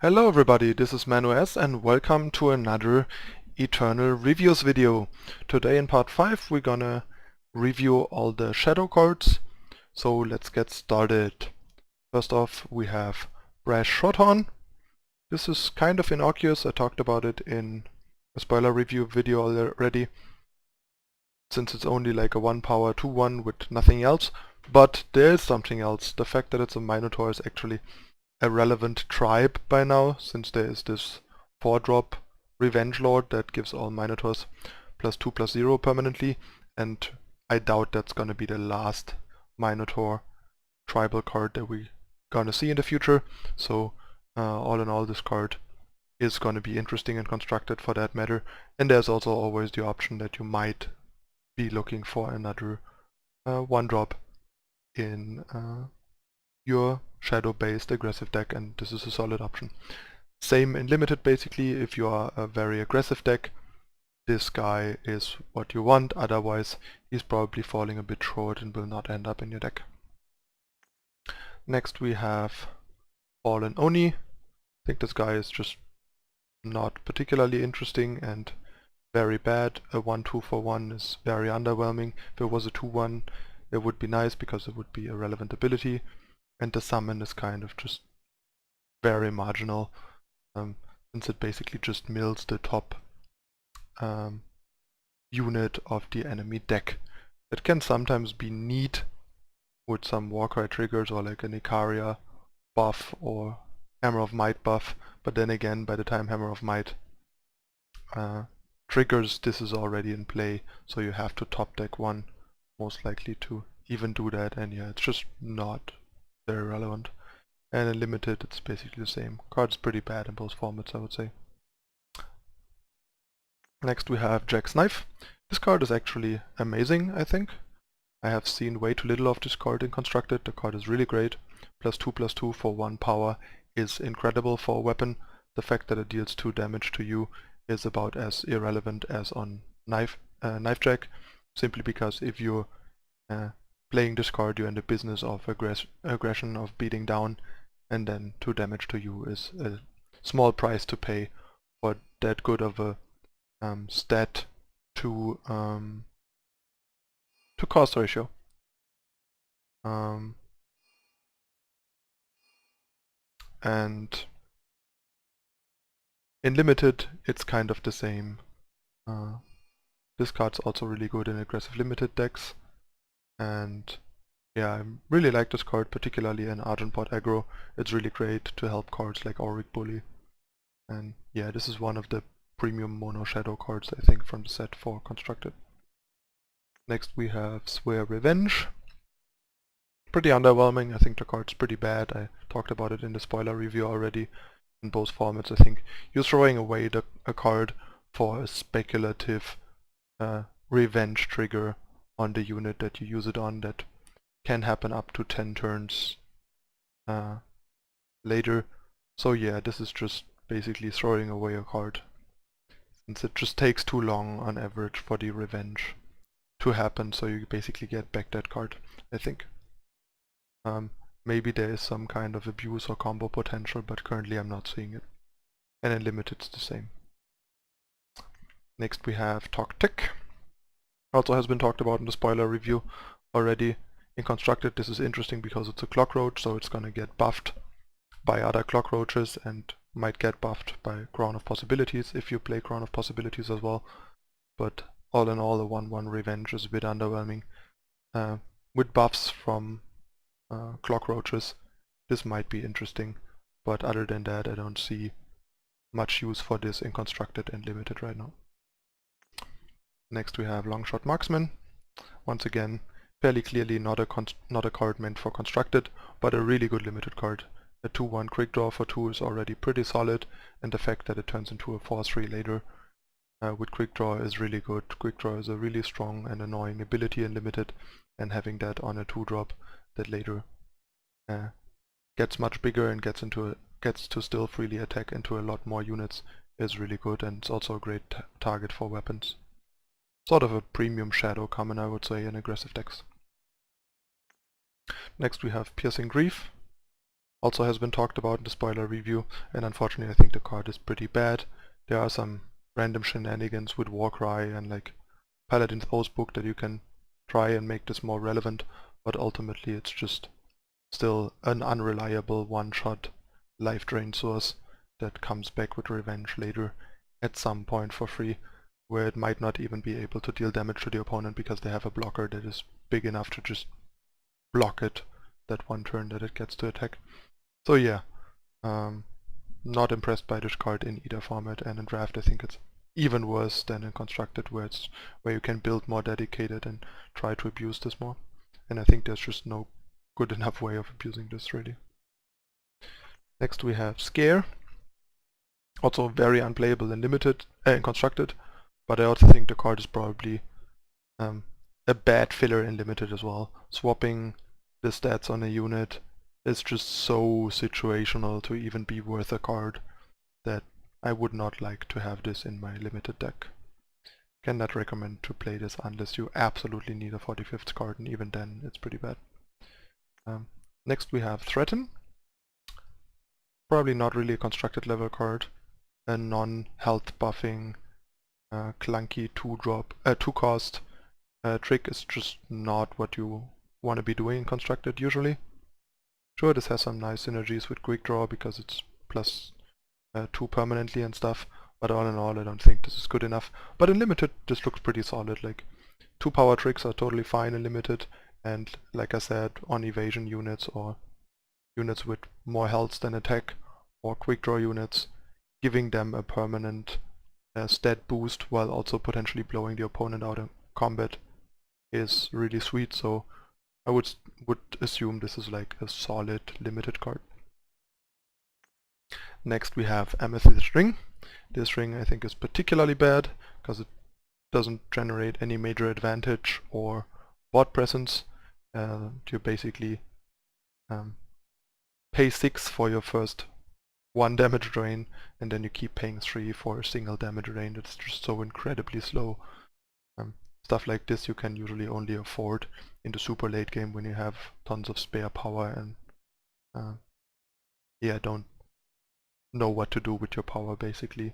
Hello everybody, this is ManuS and welcome to another Eternal Reviews video. Today in part 5 we're gonna review all the shadow cards, so let's get started. First off we have Brash Shorthorn. This is kind of innocuous, I talked about it in a spoiler review video already, since it's only like a 1 power 2-1 with nothing else, but there is something else. The fact that it's a Minotaur is actually a relevant tribe by now, since there is this 4-drop Revenge Lord that gives all Minotaurs +2/+0 permanently, and I doubt that's gonna be the last Minotaur tribal card that we're gonna see in the future, so all in all this card is gonna be interesting and constructed for that matter, and there's also always the option that you might be looking for another 1-drop in your shadow-based aggressive deck, and this is a solid option. Same in limited basically. If you are a very aggressive deck, this guy is what you want, otherwise he's probably falling a bit short and will not end up in your deck. Next we have Fallen Oni. I think this guy is just not particularly interesting and very bad. A 1/2 for 1 is very underwhelming. If it was a 2/1 it would be nice because it would be a relevant ability. And the summon is kind of just very marginal, since it basically just mills the top unit of the enemy deck. It can sometimes be neat with some Warcry triggers or like an Icaria buff or Hammer of Might buff, but then again by the time Hammer of Might triggers, this is already in play, so you have to top deck one most likely to even do that, and yeah, it's just not very relevant. And in limited it's basically the same. Card's pretty bad in both formats, I would say. Next we have Jack's Knife. This card is actually amazing, I think. I have seen way too little of this card in Constructed. The card is really great. +2/+2 for 1 power is incredible for a weapon. The fact that it deals 2 damage to you is about as irrelevant as on Knife Jack, simply because if you're playing this card, you're in the business of aggression, of beating down, and then 2 damage to you is a small price to pay for that good of a stat to cost ratio. And in limited it's kind of the same. This card's also really good in aggressive limited decks, and yeah, I really like this card, particularly in Argentport aggro. It's really great to help cards like Auric Bully. And yeah, this is one of the premium mono shadow cards, I think, from the set for Constructed. Next we have Swear Revenge. Pretty underwhelming. I think the card's pretty bad. I talked about it in the spoiler review already. In both formats, I think you're throwing away a card for a speculative revenge trigger on the unit that you use it on that can happen up to 10 turns later. So yeah, this is just basically throwing away a card, since it just takes too long on average for the revenge to happen, so you basically get back that card, I think. Maybe there is some kind of abuse or combo potential, but currently I'm not seeing it. And in limited it's the same. Next we have Toctic. Also has been talked about in the spoiler review already. In Constructed this is interesting because it's a clock roach, so it's gonna get buffed by other clock roaches and might get buffed by Crown of Possibilities if you play Crown of Possibilities as well. But all in all, a 1/1 revenge is a bit underwhelming. With buffs from clock roaches, this might be interesting, but other than that I don't see much use for this in Constructed and limited right now. Next we have Longshot Marksmen. Once again, fairly clearly not a card meant for Constructed, but a really good limited card. A 2/1 quick draw for 2 is already pretty solid, and the fact that it turns into a 4/3 later with quick draw is really good. Quick draw is a really strong and annoying ability in limited, and having that on a 2-drop that later gets much bigger and gets to still freely attack into a lot more units is really good, and it's also a great target for weapons. Sort of a premium shadow common, I would say, in aggressive decks. Next we have Piercing Grief. also has been talked about in the spoiler review, and unfortunately I think the card is pretty bad. There are some random shenanigans with Warcry and like Paladin's Oath book that you can try and make this more relevant, but ultimately it's just still an unreliable one-shot life drain source that comes back with revenge later at some point for free, where it might not even be able to deal damage to the opponent because they have a blocker that is big enough to just block it that one turn that it gets to attack. So yeah, not impressed by this card in either format, and in Draft I think it's even worse than in Constructed, where you can build more dedicated and try to abuse this more. And I think there's just no good enough way of abusing this really. Next we have Scare. Also very unplayable in Limited, in Constructed, but I also think the card is probably a bad filler in Limited as well. Swapping the stats on a unit is just so situational to even be worth a card that I would not like to have this in my Limited deck. Cannot recommend to play this unless you absolutely need a 45th card, and even then it's pretty bad. Next we have Threaten. Probably not really a Constructed level card. A non-health buffing, clunky 2-cost trick is just not what you want to be doing in Constructed usually. Sure, this has some nice synergies with Quick Draw because it's +2 permanently and stuff, but all in all I don't think this is good enough. But in Limited this looks pretty solid. Like 2 power tricks are totally fine in Limited, and like I said, on evasion units or units with more health than attack or Quick Draw units, giving them a permanent stat boost while also potentially blowing the opponent out in combat is really sweet, so I would assume this is like a solid Limited card. Next we have Amethyst Ring. This ring I think is particularly bad because it doesn't generate any major advantage or board presence. You basically pay 6 for your first 1 damage drain, and then you keep paying 3 for a single damage drain. That's just so incredibly slow. Stuff like this you can usually only afford in the super late game when you have tons of spare power and yeah, don't know what to do with your power basically,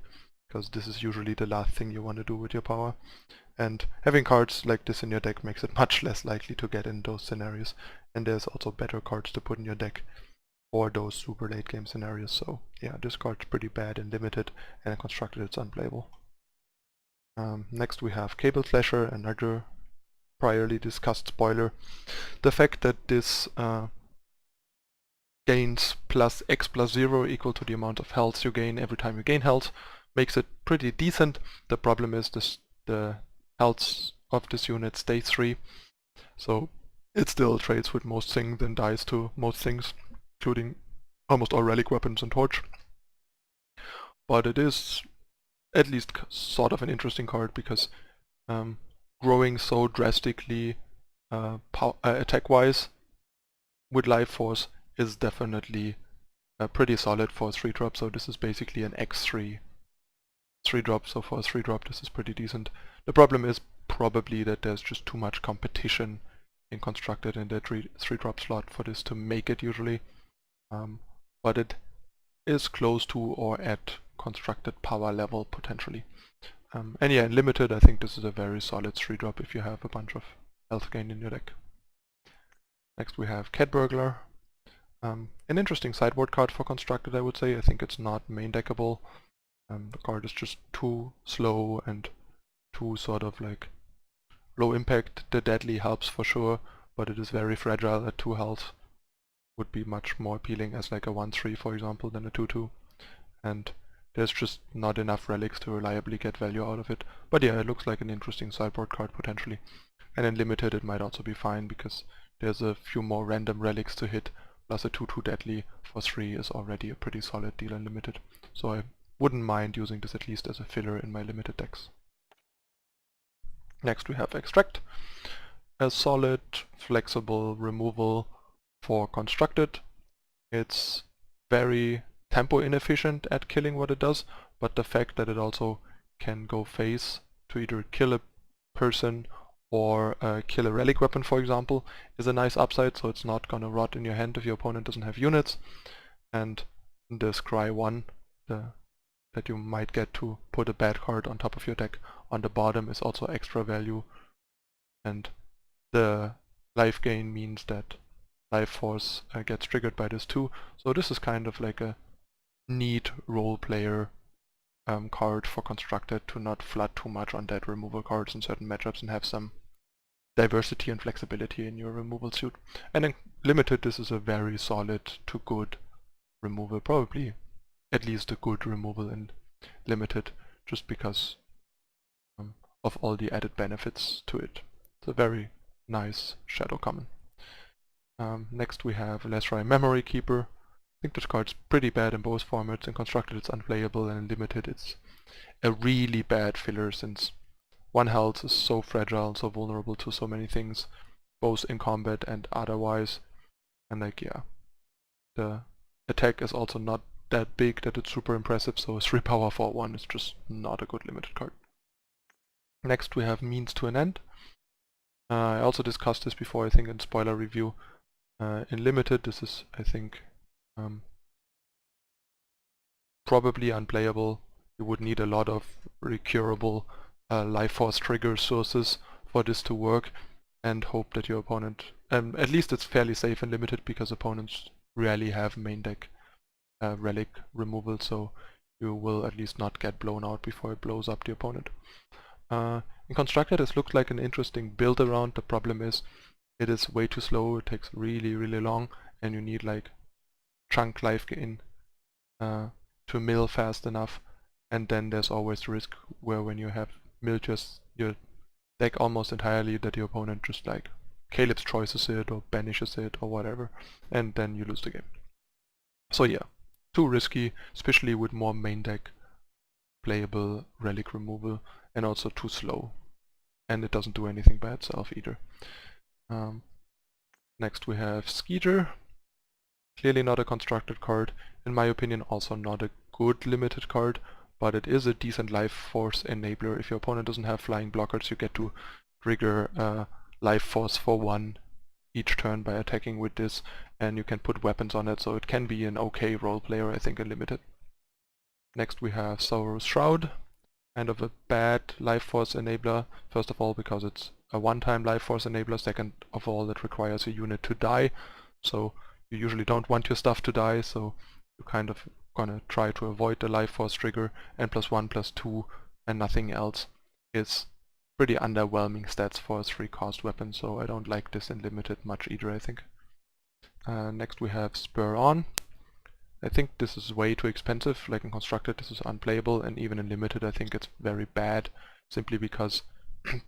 because this is usually the last thing you want to do with your power. And having cards like this in your deck makes it much less likely to get in those scenarios, and there's also better cards to put in your deck for those super late game scenarios. So yeah, this card's pretty bad and Limited, and in Constructed it's unplayable. Next we have Cable Slasher, another priorly discussed spoiler. The fact that this gains plus X plus 0 equal to the amount of health you gain every time you gain health makes it pretty decent. The problem is the health of this unit stays 3, so it still trades with most things and dies to most things, including almost all relic weapons and torch. But it is at least sort of an interesting card because growing so drastically attack-wise with Life Force is definitely pretty solid for a 3-drop, so this is basically an X3 3-drop, so for a 3-drop this is pretty decent. The problem is probably that there's just too much competition in Constructed in that 3-drop slot for this to make it usually, but it is close to or at Constructed power level potentially. And yeah, in Limited I think this is a very solid 3-drop if you have a bunch of health gain in your deck. Next we have Cat Burglar. An interesting sideboard card for Constructed, I would say. I think it's not main deckable. The card is just too slow and too sort of like low impact. The deadly helps for sure, but it is very fragile at 2 health. Would be much more appealing as like a 1-3 for example than a 2-2. And there's just not enough relics to reliably get value out of it. But yeah, it looks like an interesting sideboard card potentially. And in Limited it might also be fine because there's a few more random relics to hit, plus a 2-2 deadly for 3 is already a pretty solid deal in Limited. So I wouldn't mind using this at least as a filler in my Limited decks. Next we have Extract. A solid, flexible removal for Constructed. It's very tempo inefficient at killing what it does, but the fact that it also can go face to either kill a person or kill a relic weapon for example is a nice upside, so it's not gonna rot in your hand if your opponent doesn't have units. and the Scry 1, that you might get to put a bad card on top of your deck on the bottom, is also extra value, and the life gain means that Life Force gets triggered by this too, so this is kind of like a neat role player card for Constructed to not flood too much on dead removal cards in certain matchups and have some diversity and flexibility in your removal suit. And in Limited, this is a very solid to good removal, probably at least a good removal in Limited, just because of all the added benefits to it. It's a very nice Shadow Common. Next we have Lesrai Memory Keeper. I think this card's pretty bad in both formats. In Constructed it's unplayable, and in Limited it's a really bad filler, since 1 health is so fragile and so vulnerable to so many things, both in combat and otherwise. And like, yeah, the attack is also not that big that it's super impressive, so 3 power for 1 is just not a good Limited card. Next we have Means to an End. I also discussed this before, I think, in spoiler review. In Limited, this is, I think, probably unplayable. You would need a lot of recurable Life Force trigger sources for this to work, and hope that your opponent... at least it's fairly safe in Limited, because opponents rarely have main deck relic removal, so you will at least not get blown out before it blows up the opponent. In Constructed, this looks like an interesting build around. The problem is it is way too slow, it takes really long, and you need like chunk life gain to mill fast enough, and then there's always the risk where when you have milled your deck almost entirely, that your opponent just like Caleb's choices it or banishes it or whatever, and then you lose the game. So yeah, too risky, especially with more main deck playable relic removal, and also too slow, and it doesn't do anything by itself either. Next we have Skeeter. Clearly not a Constructed card. In my opinion, also not a good Limited card, but it is a decent Life Force enabler. If your opponent doesn't have flying blockers, you get to trigger Life Force for 1 each turn by attacking with this, and you can put weapons on it, so it can be an okay role player, I think, in Limited. Next we have Sorrow's Shroud. Kind of a bad Life Force enabler, first of all because it's a one-time Life Force enabler, second of all it requires a unit to die, so you usually don't want your stuff to die, so you're kind of gonna try to avoid the Life Force trigger, and +1/+2 and nothing else is pretty underwhelming stats for a 3-cost weapon, so I don't like this in Limited much either, I think. Next we have Spur On. I think this is way too expensive. Like in Constructed this is unplayable, and even in Limited I think it's very bad, simply because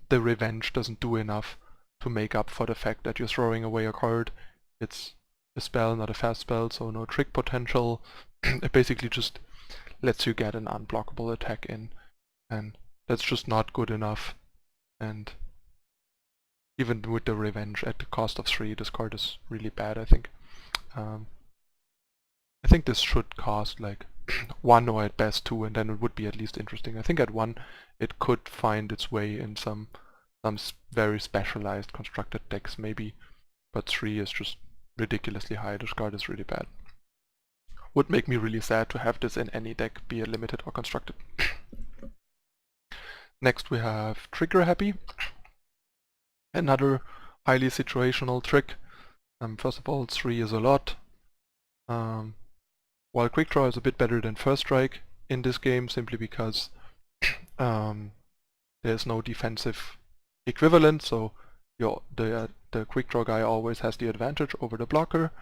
the Revenge doesn't do enough to make up for the fact that you're throwing away a card. It's a spell, not a fast spell, so no trick potential. It basically just lets you get an unblockable attack in, and that's just not good enough. And even with the Revenge at the cost of 3, this card is really bad, I think. I think this should cost like 1 or at best 2, and then it would be at least interesting. I think at 1 it could find its way in some very specialized Constructed decks maybe, but 3 is just ridiculously high. This card is really bad. Would make me really sad to have this in any deck, be it Limited or Constructed. Next we have Trigger Happy. Another highly situational trick. First of all, 3 is a lot. While Quick Draw is a bit better than First Strike in this game, simply because there's no defensive equivalent, so the Quick Draw guy always has the advantage over the blocker.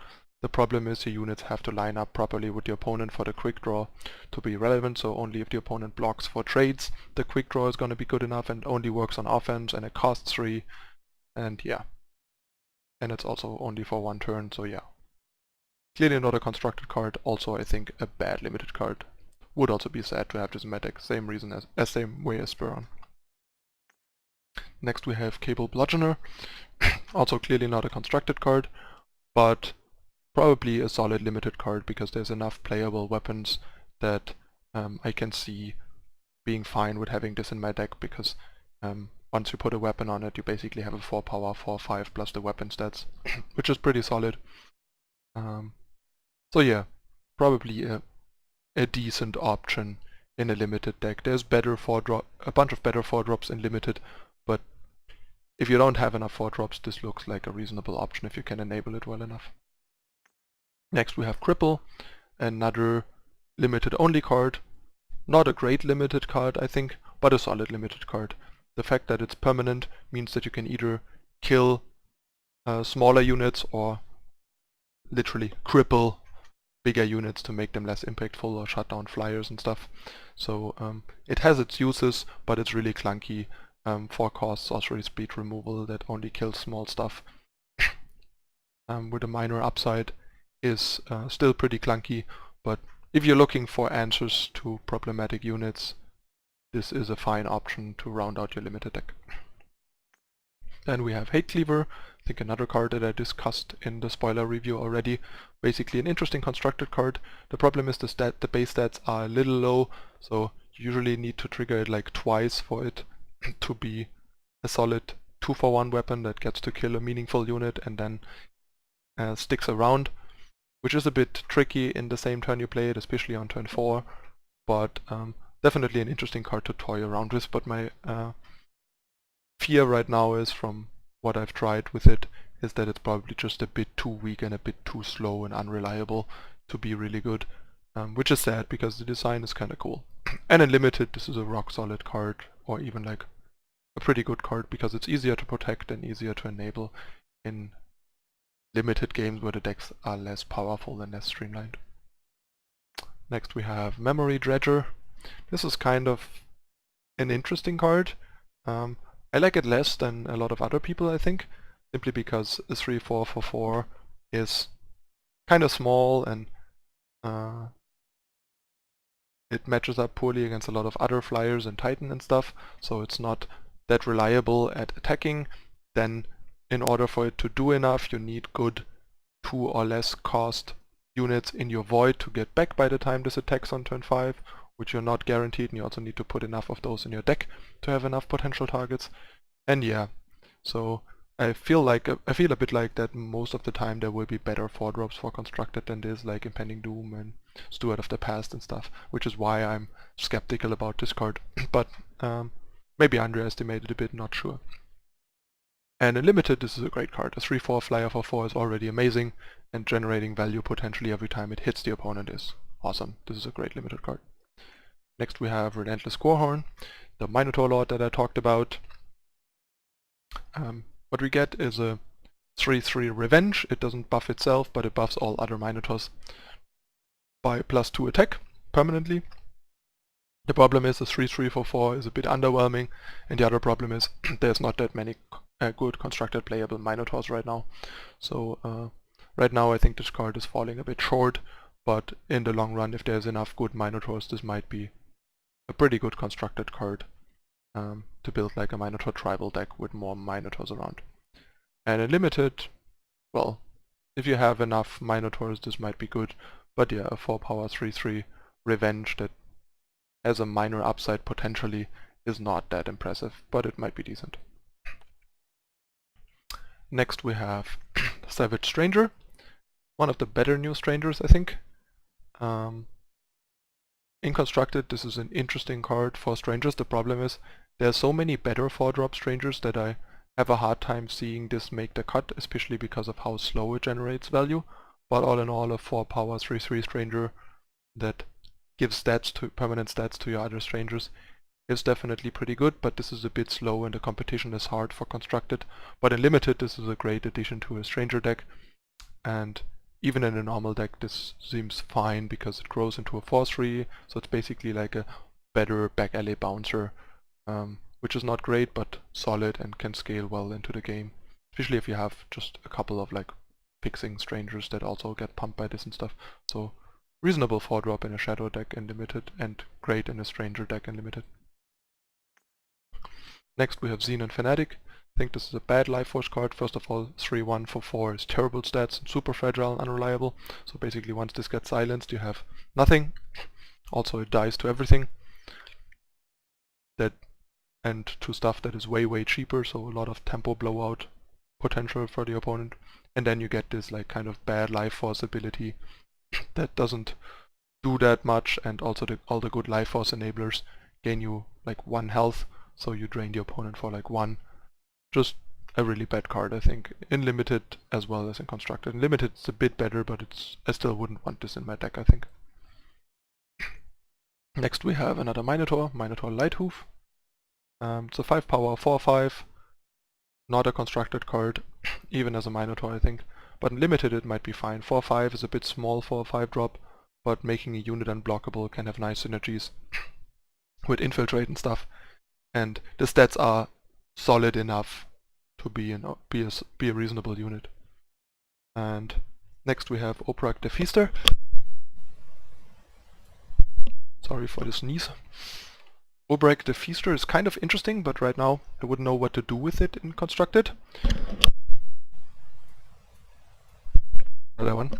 The problem is your units have to line up properly with the opponent for the Quick Draw to be relevant, so only if the opponent blocks for trades, the Quick Draw is going to be good enough, and only works on offense, and it costs 3, and yeah. And it's also only for 1 turn, so yeah. Clearly not a Constructed card, also I think a bad Limited card. Would also be sad to have this in my deck, same way as Spur On. Next we have Cable Bludgeoner. Also clearly not a Constructed card, but probably a solid Limited card, because there's enough playable weapons that I can see being fine with having this in my deck, because once you put a weapon on it, you basically have a 4 power, 4/5 plus the weapon stats, which is pretty solid. Next we have Cable Bludgeoner. Also clearly not a Constructed card, but probably a solid Limited card, because there's enough playable weapons that I can see being fine with having this in my deck, because once you put a weapon on it, you basically have a 4 power, 4/5 plus the weapon stats, which is pretty solid. So yeah, probably a decent option in a limited deck. There's a bunch of better 4-drops in limited, but if you don't have enough 4-drops, this looks like a reasonable option if you can enable it well enough. Next we have Cripple, another limited only card. Not a great limited card, I think, but a solid limited card. The fact that it's permanent means that you can either kill smaller units or literally cripple bigger units to make them less impactful or shut down flyers and stuff. So it has its uses, but it's really clunky. 4 cost sorcery speed removal that only kills small stuff with a minor upside is still pretty clunky, but if you're looking for answers to problematic units, this is a fine option to round out your limited deck. Then we have Hate Cleaver, I think another card that I discussed in the spoiler review already. Basically an interesting constructed card. The problem is the base stats are a little low, so you usually need to trigger it like twice for it to be a solid 2-for-1 weapon that gets to kill a meaningful unit and then sticks around, which is a bit tricky in the same turn you play it, especially on turn 4, but definitely an interesting card to toy around with. But my fear right now is, from what I've tried with it, is that it's probably just a bit too weak and a bit too slow and unreliable to be really good, which is sad because the design is kind of cool. And in limited, this is a rock solid card, or even like a pretty good card, because it's easier to protect and easier to enable in limited games where the decks are less powerful and less streamlined. Next we have Memory Dredger. This is kind of an interesting card. I like it less than a lot of other people, I think, simply because a 3/4 for 4 is kind of small and it matches up poorly against a lot of other flyers and Titan and stuff, so it's not that reliable at attacking. Then in order for it to do enough, you need good 2 or less cost units in your void to get back by the time this attacks on turn 5, which you're not guaranteed, and you also need to put enough of those in your deck to have enough potential targets. And yeah, so I feel a bit like that most of the time there will be better 4-drops for constructed than this, like Impending Doom and Steward of the Past and stuff, which is why I'm skeptical about this card. But maybe I underestimated a bit, not sure. And in limited, this is a great card. A 3/4 flyer for 4 is already amazing, and generating value potentially every time it hits the opponent is awesome. This is a great limited card. Next we have Relentless Gorehorn, the Minotaur Lord that I talked about. What we get is a 3/3 Revenge. It doesn't buff itself, but it buffs all other Minotaurs by +2 attack permanently. The problem is the 3/3 for 4 is a bit underwhelming, and the other problem is there's not that many good constructed playable Minotaurs right now. So right now I think this card is falling a bit short, but in the long run, if there's enough good Minotaurs, this might be a pretty good constructed card to build like a Minotaur tribal deck with more Minotaurs around. And in limited, well, if you have enough Minotaurs, this might be good, but yeah, a 4-power 3/3 Revenge that has a minor upside potentially is not that impressive, but it might be decent. Next we have Savage Stranger, one of the better new strangers, I think. In constructed, this is an interesting card for strangers. The problem is there are so many better 4-drop strangers that I have a hard time seeing this make the cut, especially because of how slow it generates value. But all in all, a 4-power 3/3 stranger that gives permanent stats to your other strangers is definitely pretty good, but this is a bit slow and the competition is hard for constructed. But in limited, this is a great addition to a stranger deck, and even in a normal deck this seems fine because it grows into a 4/3, so it's basically like a better back alley bouncer, which is not great but solid and can scale well into the game, especially if you have just a couple of like fixing strangers that also get pumped by this and stuff. So reasonable 4-drop in a shadow deck in limited, and great in a stranger deck in limited. Next we have Xenon Fanatic. I think this is a bad Life Force card. First of all, 3/1 for 4 is terrible stats, super fragile and unreliable. So basically once this gets silenced you have nothing. Also it dies to everything. And to stuff that is way cheaper, so a lot of tempo blowout potential for the opponent. And then you get this like kind of bad Life Force ability that doesn't do that much, and also all the good life force enablers gain you like 1 health, so you drain the opponent for like 1. Just a really bad card, I think, in limited as well as in constructed. In limited it's a bit better, but I still wouldn't want this in my deck, I think. Next we have another Minotaur Lighthoof. It's a 5 power 4/5, not a constructed card, even as a Minotaur I think. But in limited it might be fine. 4/5 is a bit small for a 5 drop, but making a unit unblockable can have nice synergies with infiltrate and stuff. And the stats are solid enough to be a reasonable unit. And next we have Oprak the Feaster. Sorry for the sneeze. Oprak the Feaster is kind of interesting, but right now I wouldn't know what to do with it in constructed. Another one.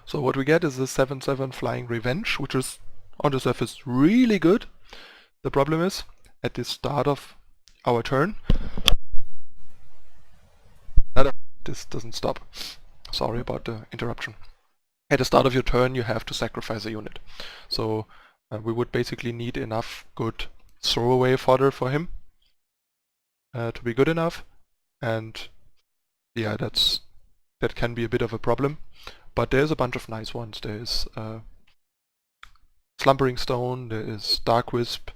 So what we get is a 7/7 Flying Revenge, which is on the surface really good. The problem is, at the start of our turn, this doesn't stop. Sorry about the interruption. At the start of your turn you have to sacrifice a unit. So we would basically need enough good throwaway fodder for him to be good enough, and yeah, that can be a bit of a problem. But there's a bunch of nice ones. There is Slumbering Stone, there is Dark Wisp,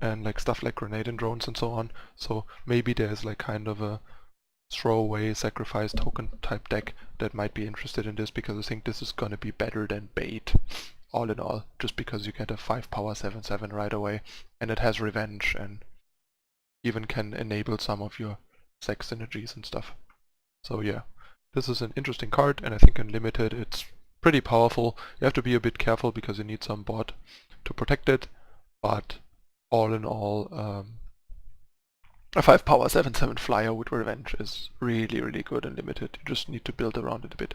and like stuff like Grenade and Drones and so on. So maybe there's like kind of a throwaway sacrifice token type deck that might be interested in this, because I think this is gonna be better than bait all in all, just because you get a 5 power 7/7 right away, and it has revenge and even can enable some of your sex synergies and stuff. So yeah, this is an interesting card, and I think in limited it's pretty powerful. You have to be a bit careful because you need some board to protect it, but all in all, a 5 power 7/7 flyer with revenge is really, really good and limited. You just need to build around it a bit.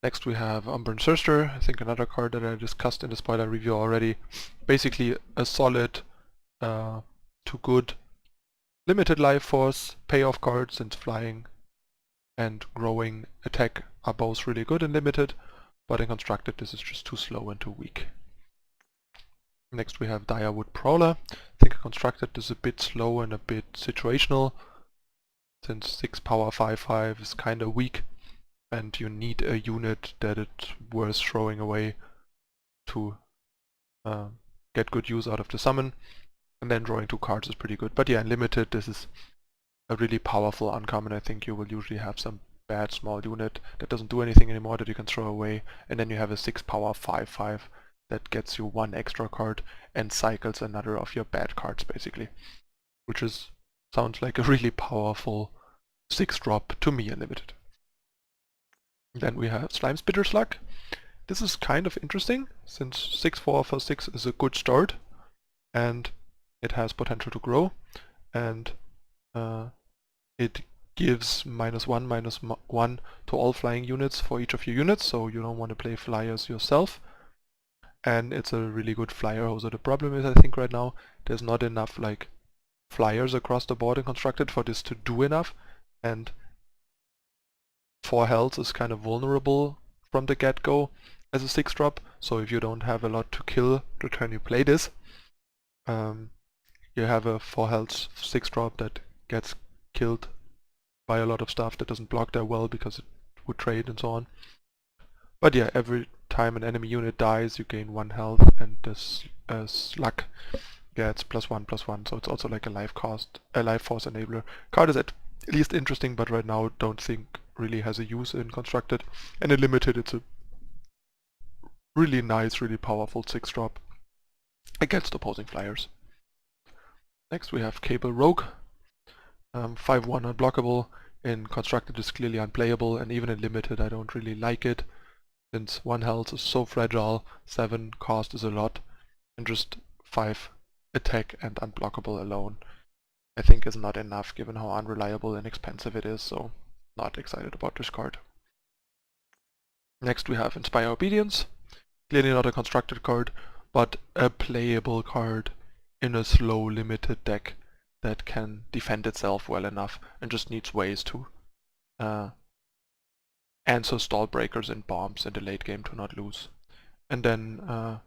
Next we have Umbran Thirster, I think another card that I discussed in the spoiler review already. Basically a solid to good limited life force payoff card, since flying and growing attack are both really good in limited, but in constructed this is just too slow and too weak. Next we have Direwood Prowler. I think constructed is a bit slow and a bit situational, since 6 power 5/5 is kinda weak, and you need a unit that it's worth throwing away to get good use out of the summon, and then drawing 2 cards is pretty good. But yeah, in limited this is a really powerful uncommon. I think you will usually have some bad small unit that doesn't do anything anymore that you can throw away, and then you have a 6 power 5/5 that gets you 1 extra card and cycles another of your bad cards basically, which sounds like a really powerful 6 drop to me in limited. Then we have Slime Spitter Slug. This is kind of interesting, since 6/4 for 6 is a good start, and it has potential to grow, and it gives -1/-1 to all flying units for each of your units, so you don't want to play flyers yourself. And it's a really good flyer hoser. The problem is, I think right now there's not enough like flyers across the board in constructed for this to do enough, and 4 health is kind of vulnerable from the get-go as a 6 drop, so if you don't have a lot to kill the turn you play this, you have a 4 health 6 drop that gets killed by a lot of stuff that doesn't block that well because it would trade and so on. But yeah, every time an enemy unit dies you gain 1 health, and this slug gets +1/+1, so it's also like a life force enabler. Card is at least interesting, but right now don't think really has a use in constructed, and in limited it's a really nice, really powerful 6 drop against opposing flyers. Next we have Cable Rogue. 5/1 unblockable. In constructed is clearly unplayable, and even in limited I don't really like it, since 1 health is so fragile, 7 cost is a lot, and just 5 attack and unblockable alone I think is not enough given how unreliable and expensive it is, so not excited about this card. Next we have Inspire Obedience. Clearly not a constructed card, but a playable card in a slow limited deck that can defend itself well enough and just needs ways to answer stall breakers and bombs in the late game to not lose. And then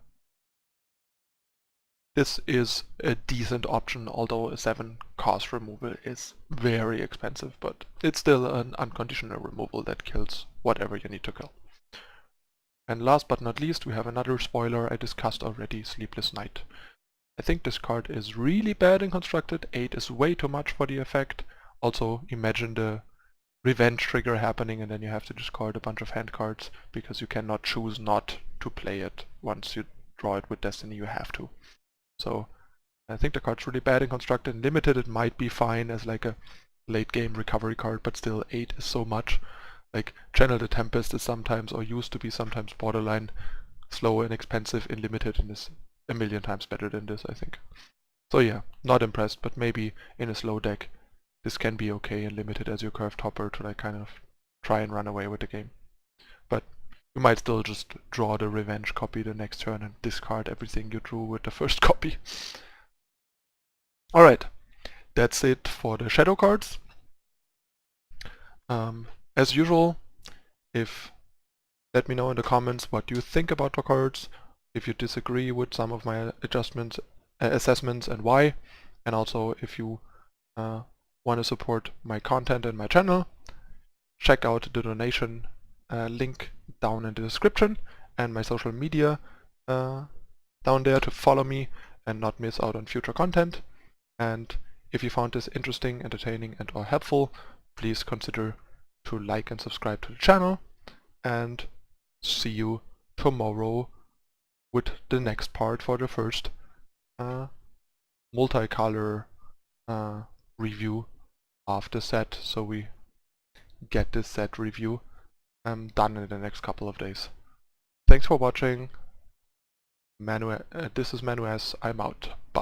this is a decent option, although a 7 cost removal is very expensive, but it's still an unconditional removal that kills whatever you need to kill. And last but not least, we have another spoiler I discussed already, Sleepless Night. I think this card is really bad and constructed. 8 is way too much for the effect. Also, imagine the revenge trigger happening and then you have to discard a bunch of hand cards because you cannot choose not to play it. Once you draw it with Destiny, you have to. So I think the card's really bad and constructed. In limited it might be fine as like a late game recovery card, but still 8 is so much. Like Channel the Tempest is sometimes, or used to be sometimes, borderline slow and expensive in limited, and is a million times better than this, I think. So yeah, not impressed, but maybe in a slow deck this can be okay in limited as your curved hopper to like kind of try and run away with the game. But you might still just draw the revenge copy the next turn and discard everything you drew with the first copy. Alright, that's it for the shadow cards. As usual, let me know in the comments what you think about the cards, if you disagree with some of my assessments and why, and also if you want to support my content and my channel, check out the donation link down in the description and my social media down there to follow me and not miss out on future content. And if you found this interesting, entertaining and or helpful, please consider to like and subscribe to the channel, and see you tomorrow with the next part for the first multicolor review of the set, so we get this set review done in the next couple of days. Thanks for watching. This is Manu S. I'm out. Bye.